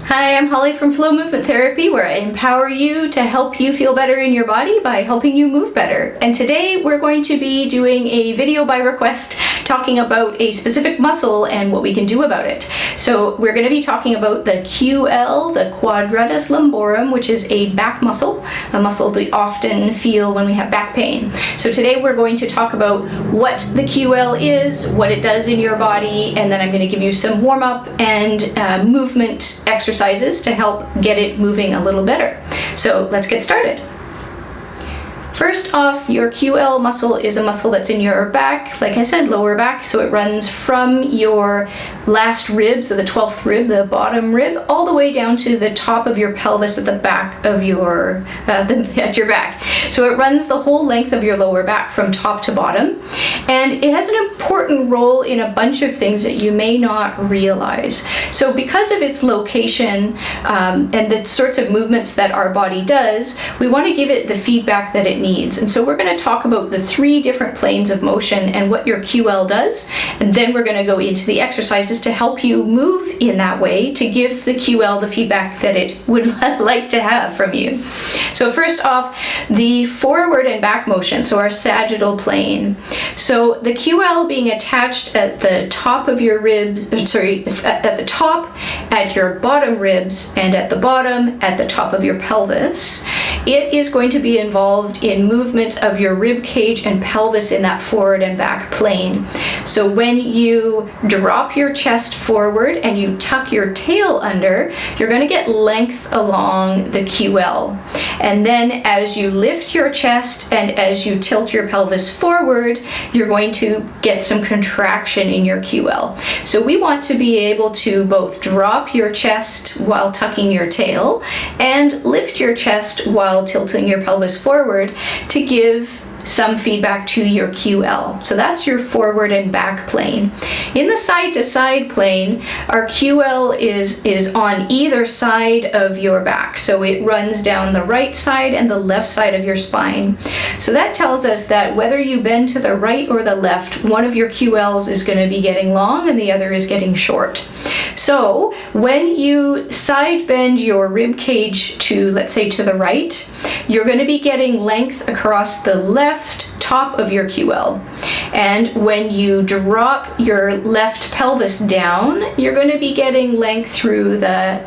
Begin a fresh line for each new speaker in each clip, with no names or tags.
Hi, I'm Holly from Flow Movement Therapy, where I empower you to help you feel better in your body by helping you move better. And today we're going to be doing a video by request talking about a specific muscle and what we can do about it. So we're going to be talking about the QL, the quadratus lumborum, which is a back muscle, a muscle that we often feel when we have back pain. So today we're going to talk about what the QL is, what it does in your body, and then I'm going to give you some warm-up and movement exercises to help get it moving a little better. So let's get started. First off, your QL muscle is a muscle that's in your back, like I said, lower back, so it runs from your last rib, so the 12th rib, the bottom rib, all the way down to the top of your pelvis at the back of your, at your back. So it runs the whole length of your lower back from top to bottom, and it has an important role in a bunch of things that you may not realize. So because of its location and the sorts of movements that our body does, we want to give it the feedback that it needs. And so we're going to talk about the 3 different planes of motion and what your QL does, and then we're going to go into the exercises to help you move in that way to give the QL the feedback that it would like to have from you. So first off, the forward and back motion, so our sagittal plane. So the QL being attached at the top of your ribs, at the top, at your bottom ribs, and at the bottom, at the top of your pelvis, it is going to be involved in movement of your rib cage and pelvis in that forward and back plane. So when you drop your chest forward and you tuck your tail under, you're going to get length along the QL. And then as you lift your chest and as you tilt your pelvis forward, you're going to get some contraction in your QL. So we want to be able to both drop your chest while tucking your tail and lift your chest while tilting your pelvis forward to give some feedback to your QL. So that's your forward and back plane. In the side to side plane, our QL is on either side of your back. So it runs down the right side and the left side of your spine. So that tells us that whether you bend to the right or the left, one of your QLs is going to be getting long and the other is getting short. So when you side bend your rib cage to, let's say, to the right, you're going to be getting length across the left top of your QL. And when you drop your left pelvis down, you're going to be getting length through the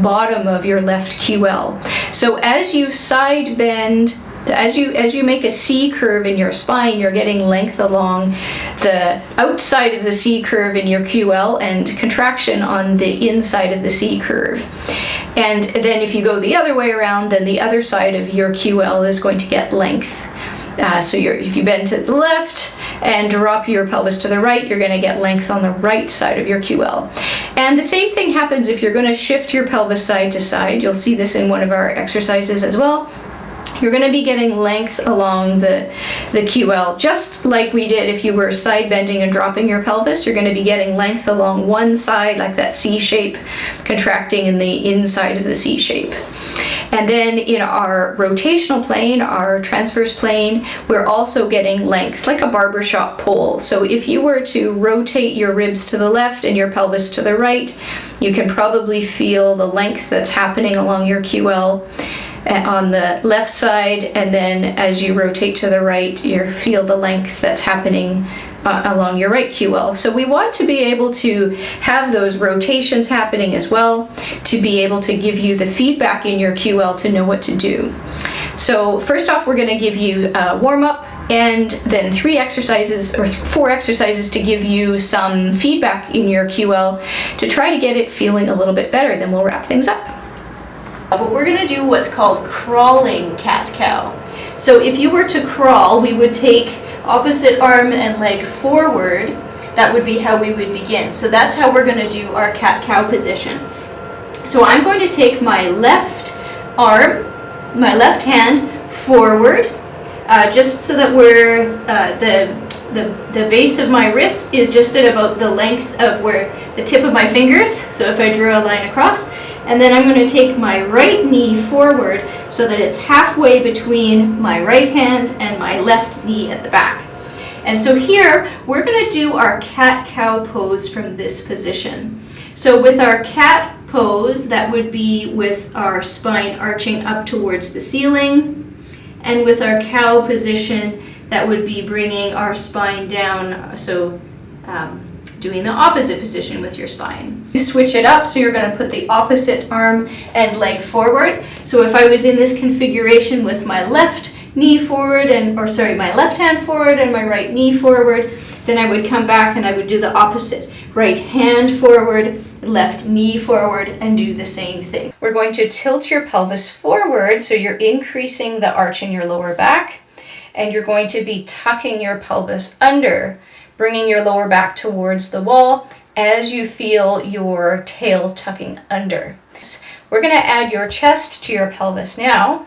bottom of your left QL. So as you side bend, as you make a C curve in your spine, you're getting length along the outside of the C curve in your QL and contraction on the inside of the C curve. And then if you go the other way around, then the other side of your QL is going to get length. So if you bend to the left and drop your pelvis to the right, you're going to get length on the right side of your QL. And the same thing happens if you're going to shift your pelvis side to side. You'll see this in one of our exercises as well. You're going to be getting length along the QL, just like we did if you were side bending and dropping your pelvis. You're going to be getting length along one side, like that C shape, contracting in the inside of the C shape. And then in our rotational plane, our transverse plane, we're also getting length, like a barbershop pole. So if you were to rotate your ribs to the left and your pelvis to the right, you can probably feel the length that's happening along your QL on the left side, and then as you rotate to the right, you feel the length that's happening along your right QL. So we want to be able to have those rotations happening as well, to be able to give you the feedback in your QL to know what to do. So first off, we're going to give you a warm-up, and then 3 exercises or 4 exercises to give you some feedback in your QL to try to get it feeling a little bit better. Then we'll wrap things up. But we're going to do what's called crawling cat-cow. So if you were to crawl, we would take opposite arm and leg forward. That would be how we would begin. So that's how we're going to do our cat-cow position. So I'm going to take my left arm, my left hand forward, just so that we're the base of my wrist is just at about the length of where the tip of my fingers. So if I drew a line across, and then I'm going to take my right knee forward so that it's halfway between my right hand and my left knee at the back. And so here, we're going to do our cat-cow pose from this position. So with our cat pose, that would be with our spine arching up towards the ceiling. And with our cow position, that would be bringing our spine down, so doing the opposite position with your spine. You switch it up, so you're going to put the opposite arm and leg forward. So if I was in this configuration with my left knee forward, my left hand forward and my right knee forward, then I would come back and I would do the opposite. Right hand forward, left knee forward, and do the same thing. We're going to tilt your pelvis forward, so you're increasing the arch in your lower back, and you're going to be tucking your pelvis under, bringing your lower back towards the wall as you feel your tail tucking under. We're going to add your chest to your pelvis now.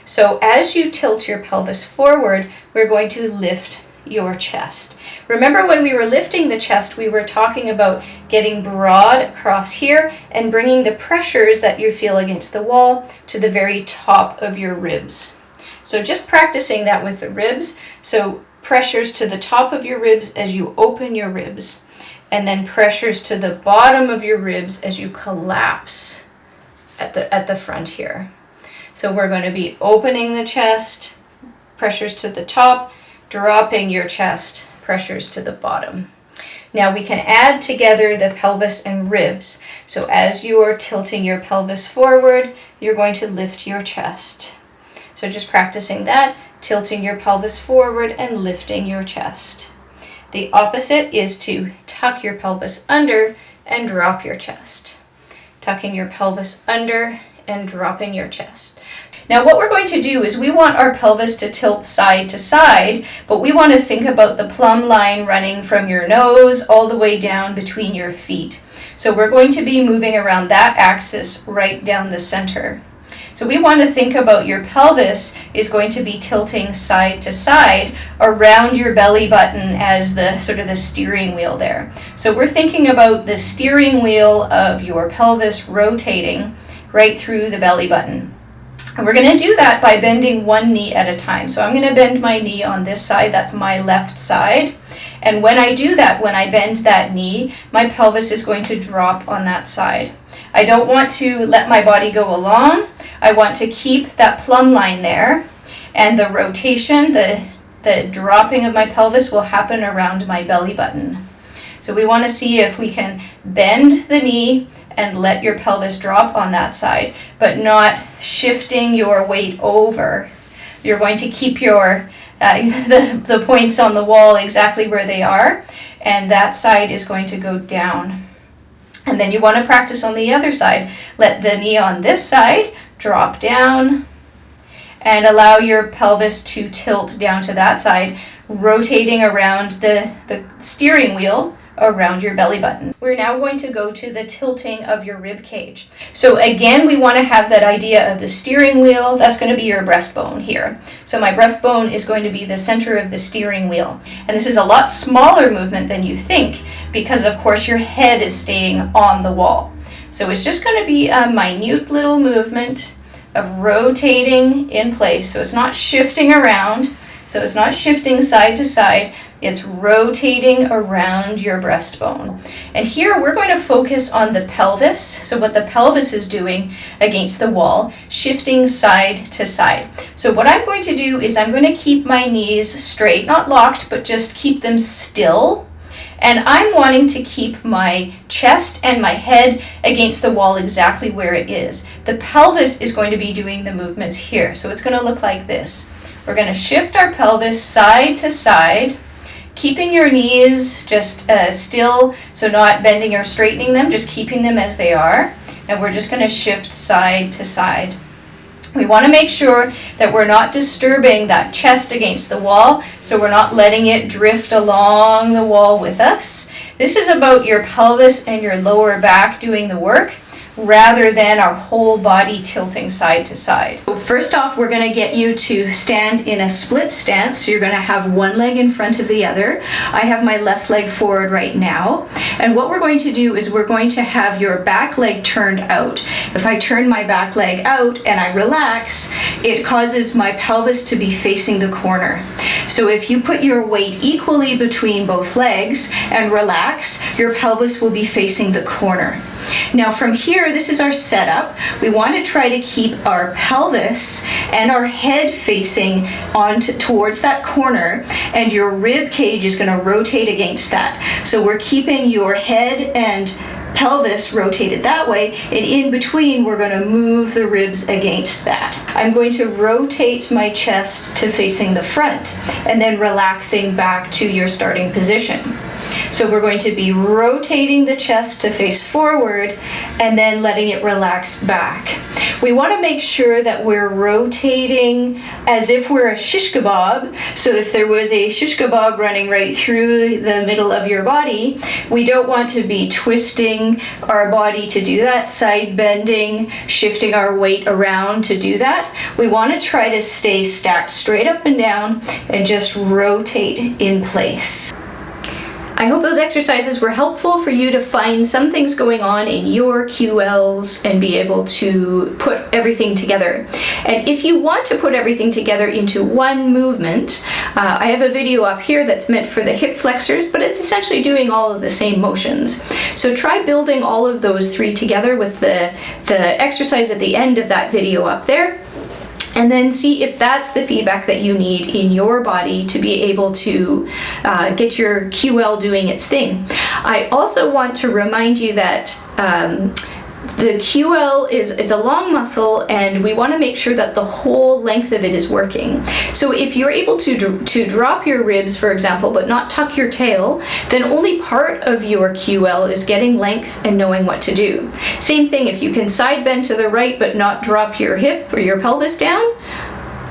So as you tilt your pelvis forward, we're going to lift your chest. Remember, when we were lifting the chest, we were talking about getting broad across here and bringing the pressures that you feel against the wall to the very top of your ribs. So just practicing that with the ribs. So pressures to the top of your ribs as you open your ribs, and then pressures to the bottom of your ribs as you collapse at the front here. So we're going to be opening the chest, pressures to the top, dropping your chest, pressures to the bottom. Now we can add together the pelvis and ribs. So as you are tilting your pelvis forward, you're going to lift your chest. So just practicing that, tilting your pelvis forward and lifting your chest. The opposite is to tuck your pelvis under and drop your chest. Tucking your pelvis under and dropping your chest. Now what we're going to do is we want our pelvis to tilt side to side, but we want to think about the plumb line running from your nose all the way down between your feet. So we're going to be moving around that axis right down the center. So we want to think about your pelvis is going to be tilting side to side around your belly button as the sort of the steering wheel there. So we're thinking about the steering wheel of your pelvis rotating right through the belly button. And we're going to do that by bending one knee at a time. So I'm going to bend my knee on this side, that's my left side. And when I do that, when I bend that knee, my pelvis is going to drop on that side. I don't want to let my body go along. I want to keep that plumb line there. And the rotation, the dropping of my pelvis will happen around my belly button. So we want to see if we can bend the knee and let your pelvis drop on that side, but not shifting your weight over. You're going to keep your the points on the wall exactly where they are, and that side is going to go down. And then you want to practice on the other side. Let the knee on this side drop down and allow your pelvis to tilt down to that side, rotating around the steering wheel around your belly button. We're now going to go to the tilting of your rib cage. So again, we want to have that idea of the steering wheel. That's going to be your breastbone here. So my breastbone is going to be the center of the steering wheel. And this is a lot smaller movement than you think, because of course your head is staying on the wall. So it's just going to be a minute little movement of rotating in place. So it's not shifting around. So it's not shifting side to side. It's rotating around your breastbone. And here we're going to focus on the pelvis. So what the pelvis is doing against the wall, shifting side to side. So what I'm going to do is I'm going to keep my knees straight, not locked, but just keep them still. And I'm wanting to keep my chest and my head against the wall exactly where it is. The pelvis is going to be doing the movements here. So it's going to look like this. We're going to shift our pelvis side to side, keeping your knees just still, so not bending or straightening them, just keeping them as they are. And we're just going to shift side to side. We want to make sure that we're not disturbing that chest against the wall, so we're not letting it drift along the wall with us. This is about your pelvis and your lower back doing the work, rather than our whole body tilting side to side. So first off, we're going to get you to stand in a split stance. So you're going to have one leg in front of the other. I have my left leg forward right now. And what we're going to do is we're going to have your back leg turned out. If I turn my back leg out and I relax, it causes my pelvis to be facing the corner. So if you put your weight equally between both legs and relax, your pelvis will be facing the corner. Now from here, this is our setup. We want to try to keep our pelvis and our head facing towards that corner, and your rib cage is going to rotate against that. So we're keeping your head and pelvis rotated that way, and in between we're going to move the ribs against that. I'm going to rotate my chest to facing the front and then relaxing back to your starting position. So we're going to be rotating the chest to face forward and then letting it relax back. We want to make sure that we're rotating as if we're a shish kebab. So if there was a shish kebab running right through the middle of your body, we don't want to be twisting our body to do that, side bending, shifting our weight around to do that. We want to try to stay stacked straight up and down and just rotate in place. I hope those exercises were helpful for you to find some things going on in your QLs and be able to put everything together. And if you want to put everything together into one movement, I have a video up here that's meant for the hip flexors, but it's essentially doing all of the same motions. So try building all of those three together with the exercise at the end of that video up there. And then see if that's the feedback that you need in your body to be able to get your QL doing its thing. I also want to remind you that the QL it's a long muscle, and we want to make sure that the whole length of it is working. So if you're able to drop your ribs, for example, but not tuck your tail, then only part of your QL is getting length and knowing what to do. Same thing, if you can side bend to the right but not drop your hip or your pelvis down,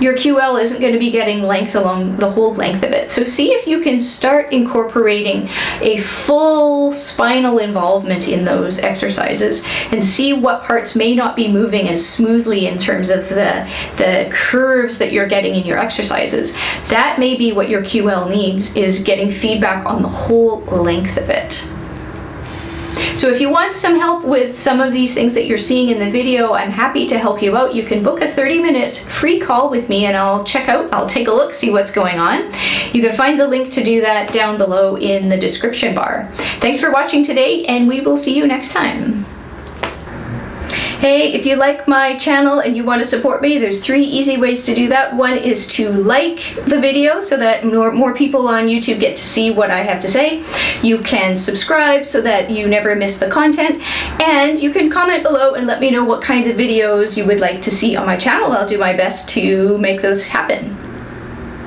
your QL isn't going to be getting length along the whole length of it. So see if you can start incorporating a full spinal involvement in those exercises and see what parts may not be moving as smoothly in terms of the curves that you're getting in your exercises. That may be what your QL needs, is getting feedback on the whole length of it. So if you want some help with some of these things that you're seeing in the video, I'm happy to help you out. You can book a 30-minute free call with me and I'll take a look, see what's going on. You can find the link to do that down below in the description bar. Thanks for watching today, and we will see you next time. Hey, if you like my channel and you want to support me, there's 3 easy ways to do that. One is to like the video so that more people on YouTube get to see what I have to say. You can subscribe so that you never miss the content, and you can comment below and let me know what kinds of videos you would like to see on my channel. I'll do my best to make those happen.